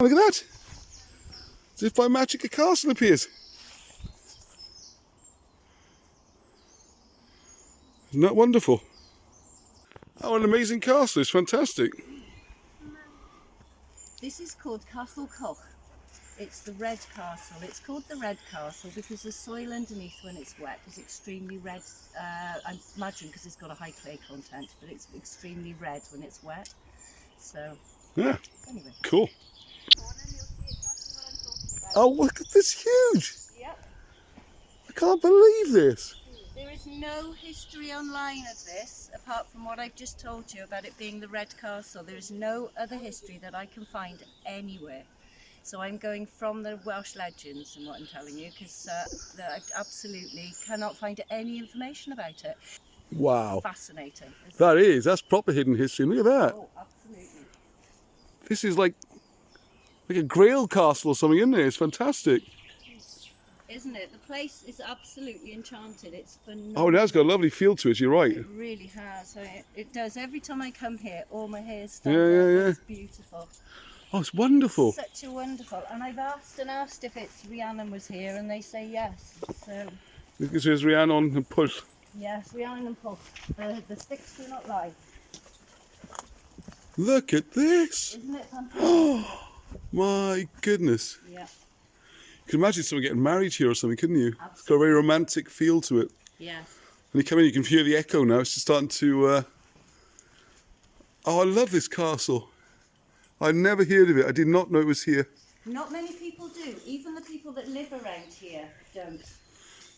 Look at that! As if by magic a castle appears. Isn't that wonderful? Oh, an amazing castle. It's fantastic. This is called Castle Koch. It's the red castle. It's called the red castle because the soil underneath when it's wet is extremely red. I imagine because it's got a high clay content, but it's extremely red when it's wet. So, Yeah, anyway. cool. Oh, look at this, huge! Yep. I can't believe this. There is no history online of this apart from what I've just told you about it being the red castle. There is no other history that I can find anywhere. So I'm going from the Welsh legends and what I'm telling you because I absolutely cannot find any information about it. Wow. Fascinating. That's proper hidden history. Look at that. Oh, absolutely. This is like a Grail castle or something, isn't it? It's fantastic. Isn't it? The place is absolutely enchanted. It's phenomenal. Oh, now it's got a lovely feel to it, you're right. It really has. It does. Every time I come here, all my hair stands Yeah, up. yeah. It's beautiful. Oh, it's wonderful. Such a wonderful. And I've asked if it's Rhiannon was here, and they say yes. So This is Rhiannon and Pull. yes, Rhiannon and Paul. The sticks do not lie. Look at this. Isn't it fantastic? Oh, my goodness. Yeah. You can imagine someone getting married here or something, couldn't you? Absolutely. It's got a very romantic feel to it. Yes. When you come in, you can hear the echo now. It's just starting to... Oh, I love this castle. I'd never heard of it. I did not know it was here. Not many people do. Even the people that live around here don't.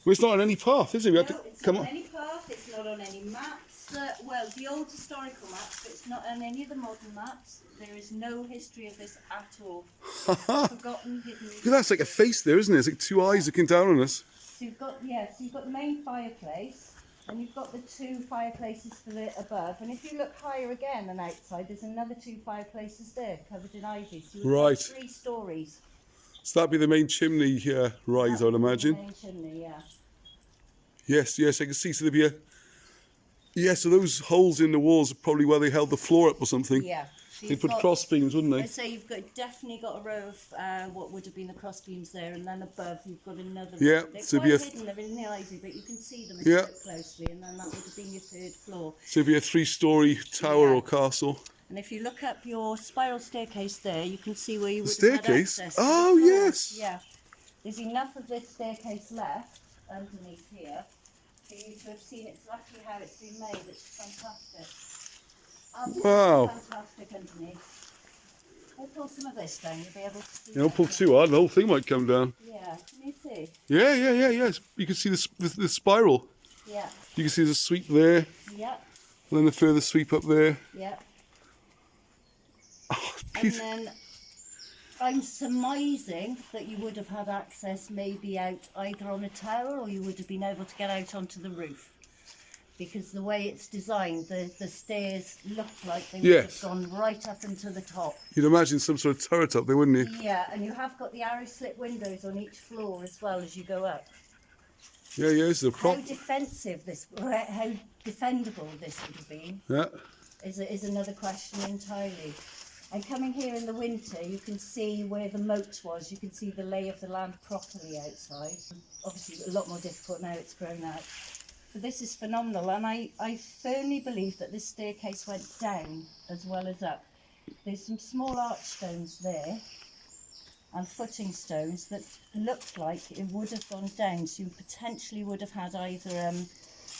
Well, it's not on any path, is it? We have No, to it's come not on. on any path. It's not on any maps. Well, the old historical maps, but it's not on any of the modern maps. There is no history of this at all. Forgotten, hidden. Look at that, it's like a face there, isn't it? It's like two eyes looking down on us. So you've got the main fireplace, and you've got the two fireplaces for the above. And if you look higher again and outside, there's another two fireplaces there covered in ivy. So you've Right. got 3 stories. So that'd be the main chimney rise, I would imagine. The main chimney, yeah. Yes, I can see. So there'd be a... Yeah, so those holes in the walls are probably where they held the floor up or something. Yeah. So They'd you've put got- cross beams, wouldn't they? I'd say you've definitely got a row of what would have been the cross beams there, and then above you've got another. Yeah, They're so quite it'd be hidden. They're in the ivy, but you can see them if Yeah. you look closely, and then that would have been your 3rd floor. So it'd be a 3-storey tower Yeah. or castle. And if you look up your spiral staircase there, you can see where you would Staircase? have had access to Oh, the floor. yes. Yeah. There's enough of this staircase left underneath here for you to have seen exactly how it's been made. It's fantastic. Absolutely Wow. fantastic underneath. I'll pull some of this down, you'll be able to see. You don't that. pull too hard, the whole thing might come down. Yeah, can you see? Yeah. You can see the spiral. Yeah, You can see the sweep there, yeah, and then the further sweep up there. yeah. Oh, it's And beautiful. then I'm surmising that you would have had access maybe out either on a tower or you would have been able to get out onto the roof. Because the way it's designed, the stairs look like they would Yes. have gone right up into the top. You'd imagine some sort of turret up there, wouldn't you? Yeah, and you have got the arrow slit windows on each floor as well as you go up. Yeah, this is a How prop. defensive this, how defendable this would have been Yeah. is another question entirely. And coming here in the winter, you can see where the moat was. You can see the lay of the land properly outside. Obviously, a lot more difficult now it's grown out. But this is phenomenal, and I firmly believe that this staircase went down as well as up. There's some small archstones there and footing stones that looked like it would have gone down, so you potentially would have had either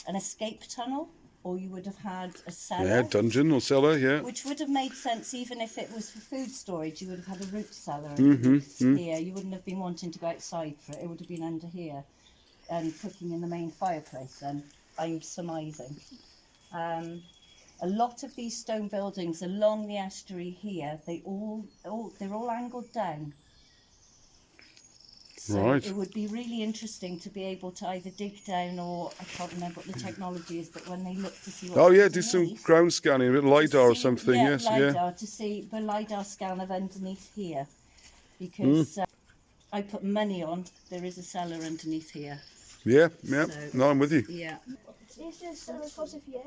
an escape tunnel or you would have had a cellar. Yeah, dungeon or cellar, yeah. Which would have made sense even if it was for food storage. You would have had a root cellar here. You wouldn't have been wanting to go outside for it. It would have been under here and cooking in the main fireplace then, I'm surmising. A lot of these stone buildings along the estuary here, they're all angled down. So Right. it would be really interesting to be able to either dig down or, I can't remember what the technology is, but when they look to see what Oh yeah, do some underneath, ground scanning, a bit of LiDAR or something, yeah, yes, LiDAR, yeah. to see the LiDAR scan of underneath here. Because I put money on, there is a cellar underneath here. Yeah, So- no, I'm with you. Yeah. Is the cellar cross if yes?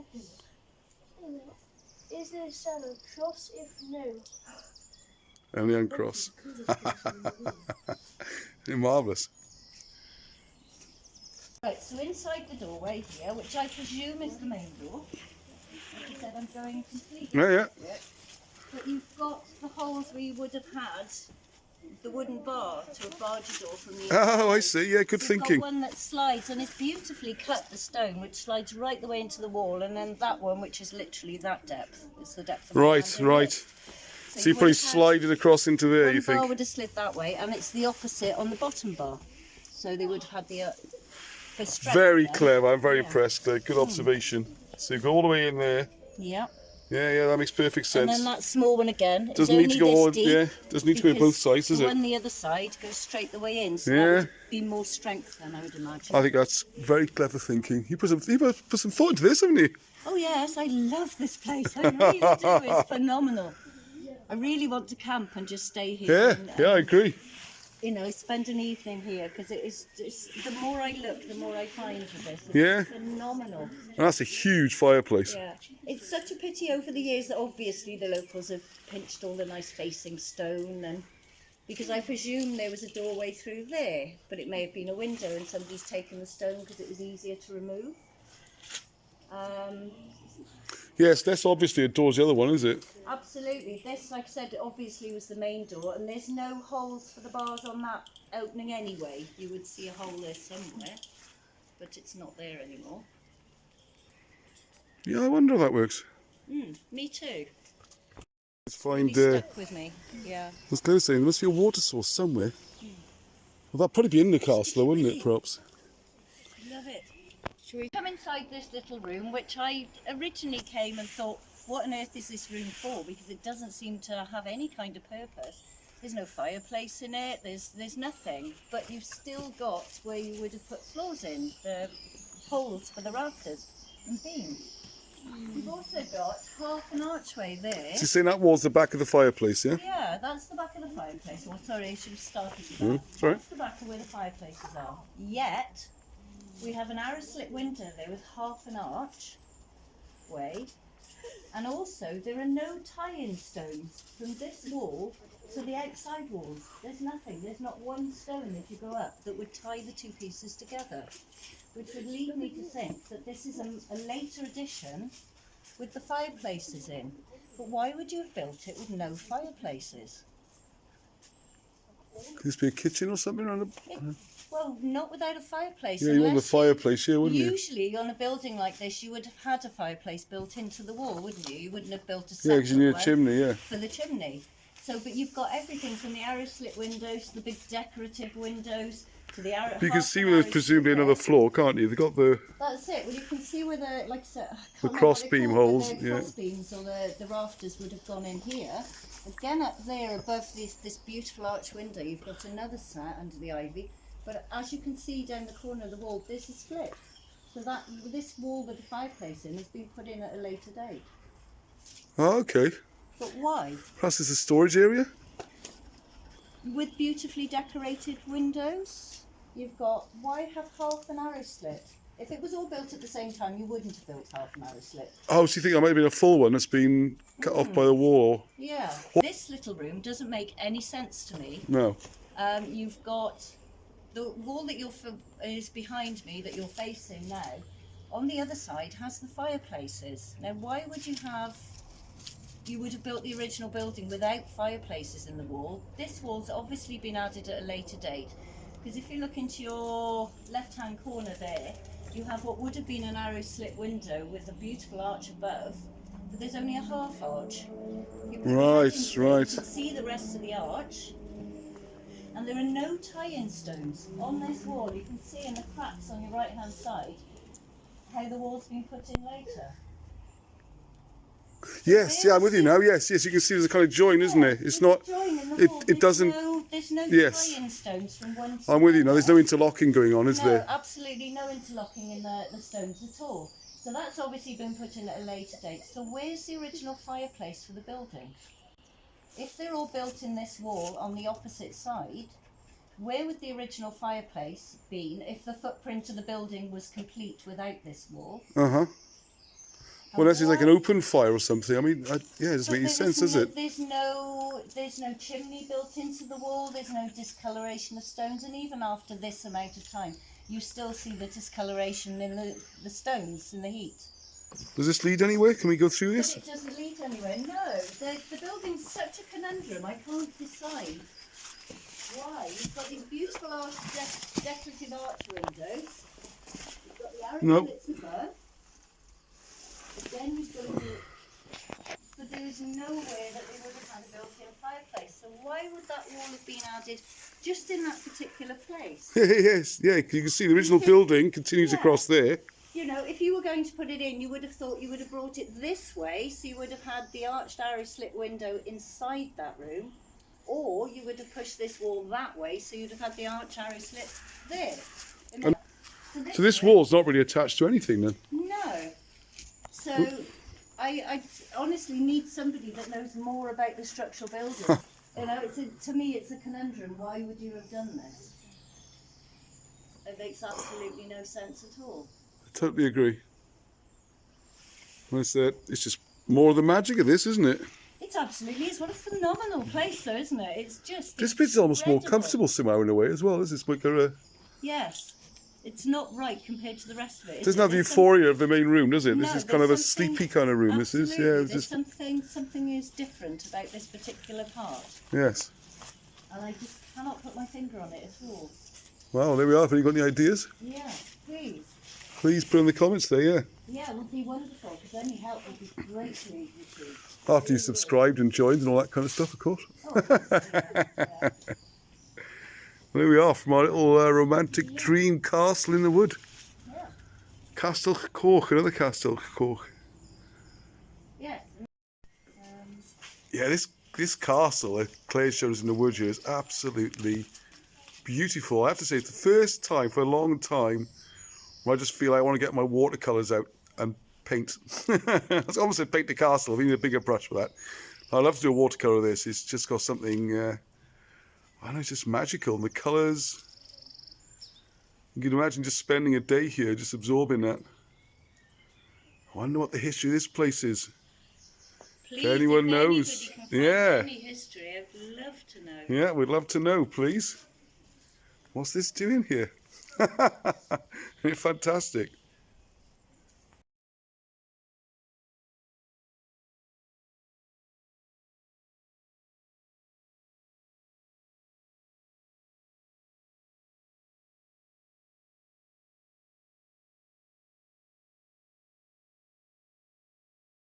Is the cellar cross if no? and the uncross. Marvellous. Right, so inside the doorway here, which I presume is the main door, like I said, I'm going completely Yeah, yeah. separate, but you've got the holes where you would have had the wooden bar to a barge door from the inside. Oh, I see. Yeah, good So thinking. you've got one that slides, and it's beautifully cut, the stone, which slides right the way into the wall, and then that one, which is literally that depth, is the depth of my Right, hand in right. this. So you would probably have had slide it across into there, one you bar think? would have slid that way, and it's the opposite on the bottom bar. So they would have had the for strength. Very then. clever. I'm very Yeah. impressed. Good observation. So you go all the way in there. Yeah. Yeah, yeah, that makes perfect And sense. then that small one again. Is Doesn't need to only go this all, deep, yeah, doesn't need to go on both because sides, does the it? one the other side goes straight the way in, so Yeah. that would be more strength then, I would imagine. I think that's very clever thinking. You put some thought into this, haven't you? Oh yes, I love this place. I really do. It's phenomenal. I really want to camp and just stay here. Yeah, and, yeah, I agree. You know, spend an evening here, because it is just, the more I look, the more I find with this. It's Yeah. phenomenal. And that's a huge fireplace. Yeah, it's such a pity over the years that obviously the locals have pinched all the nice facing stone, and because I presume there was a doorway through there, but it may have been a window and somebody's taken the stone because it was easier to remove. Yes, that's obviously a door's the other one, is it? Absolutely. This, like I said, obviously was the main door, and there's no holes for the bars on that opening anyway. You would see a hole there somewhere, but it's not there anymore. Yeah, I wonder how that works. Me too. Let's find. Really stuck with me. Yeah. I was going to say there must be a water source somewhere. Well, that'd probably be in the castle, though, wouldn't it? Perhaps. Love it. Shall we come inside this little room, which I originally came and thought, what on earth is this room for? Because it doesn't seem to have any kind of purpose. There's no fireplace in it, there's nothing. But you've still got where you would have put floors in, the holes for the rafters and beams. You've also got half an archway there. So you're saying that was the back of the fireplace, yeah? Yeah, that's the back of the fireplace. Oh, sorry, I should have started with that. Sorry. That's the back of where the fireplaces are. Yet, we have an arrow slit window there with half an archway. And also, there are no tie-in stones from this wall to the outside walls. There's nothing. There's not one stone as you go up that would tie the two pieces together, which would lead me to think that this is a later addition with the fireplaces in. But why would you have built it with no fireplaces? Could this be a kitchen or something around the... Well, not without a fireplace. Yeah, you want the unless fireplace here, wouldn't you? Usually on a building like this, you would have had a fireplace built into the wall, wouldn't you? You wouldn't have built a Yeah, separate because you need a one chimney, yeah. for the chimney. So, but you've got everything from the arrow slit windows to the big decorative windows to the arrow. You can see where there's presumably another floor, can't you? They've got the... That's it. Well, you can see where the, like I said, I can't The remember cross what they're beam called, holes, but the yeah. cross beams or the rafters would have gone in here. Again, up there above this beautiful arch window, you've got another slat under the ivy. But as you can see down the corner of the wall, this is split. So that this wall with the fireplace in has been put in at a later date. Oh, okay. But why? Plus there's a storage area? With beautifully decorated windows, you've got, why have half an arrow slit? If it was all built at the same time, you wouldn't have built half an arrow slit. Oh, so you think that might have been a full one that's been cut off by the wall? Yeah. This little room doesn't make any sense to me. No. You've got the wall that is behind me that you're facing now. On the other side has the fireplaces. Now, why would you have? You would have built the original building without fireplaces in the wall. This wall's obviously been added at a later date, because if you look into your left-hand corner there, you have what would have been an arrow slit window with a beautiful arch above, but there's only a half arch. You put your Right, head into it, right. You can see the rest of the arch. And there are no tie-in stones on this wall. You can see in the cracks on your right-hand side how the wall's been put in later. Yes, yeah, I'm with you now. Yes, yes, you can see there's a kind of join, isn't it? It's not. Join in the wall. It doesn't. There's no Yes. tie-in stones from one to I'm with you now. another. There's no interlocking going on, is No, there? absolutely no interlocking in the stones at all. So that's obviously been put in at a later date. So where's the original fireplace for the building? If they're all built in this wall on the opposite side, where would the original fireplace been if the footprint of the building was complete without this wall? Uh huh. Well, unless it's like an open fire or something. I mean, yeah, it doesn't make any sense, does it? There's no chimney built into the wall. There's no discoloration of stones, and even after this amount of time, you still see the discoloration in the stones in the heat. Does this lead anywhere? Can we go through this? But it doesn't lead anywhere. No, the building's such a conundrum. I can't decide why. You've got these beautiful decorative arch windows. You've got the arrow slits above. Then you've got but there's nowhere that they would have had a built-in fireplace. So why would that wall have been added just in that particular place? Yes, yeah. You can see the original building continues across there. You know, if you were going to put it in, you would have thought you would have brought it this way, so you would have had the arched arrow slit window inside that room, or you would have pushed this wall that way, so you'd have had the arched arrow slit there. So this wall's not really attached to anything then? No. So I honestly need somebody that knows more about the structural building. You know, to me it's a conundrum. Why would you have done this? It makes absolutely no sense at all. I totally agree. Well, it's just more of the magic of this, isn't it? It absolutely is. What a phenomenal place, though, isn't it? It's just this bit's almost more incredible. comfortable somehow in a way as well. Is this like Yes, it's not right compared to the rest of it. It doesn't have the euphoria of the main room, does it? No, this is kind of a something- sleepy kind of room. This is, yeah. Absolutely, It's there's just something is different about this particular part, yes. and I just cannot put my finger on it at all. Well, there we are. Have you got any ideas? Yeah, please. Please put in the comments there. Yeah. Yeah, it would be wonderful, because any help would be greatly received. After you subscribed and joined and all that kind of stuff, of course. Oh, yeah. There we are from our little romantic dream castle in the wood. Yeah. Castell Coch, another Castell Coch. Yes. Yeah, this castle that Claire shows in the wood here is absolutely beautiful. I have to say, it's the first time for a long time where I just feel like I want to get my watercolours out and paint. I almost said paint the castle. I need a bigger brush for that. I'd love to do a watercolour of this. It's just got something, I don't know, it's just magical. And the colours, you can imagine just spending a day here, just absorbing that. I wonder what the history of this place is. Please, If anyone knows, can find yeah. any history, I'd love to know. Yeah, we'd love to know, please. What's this doing here? Fantastic.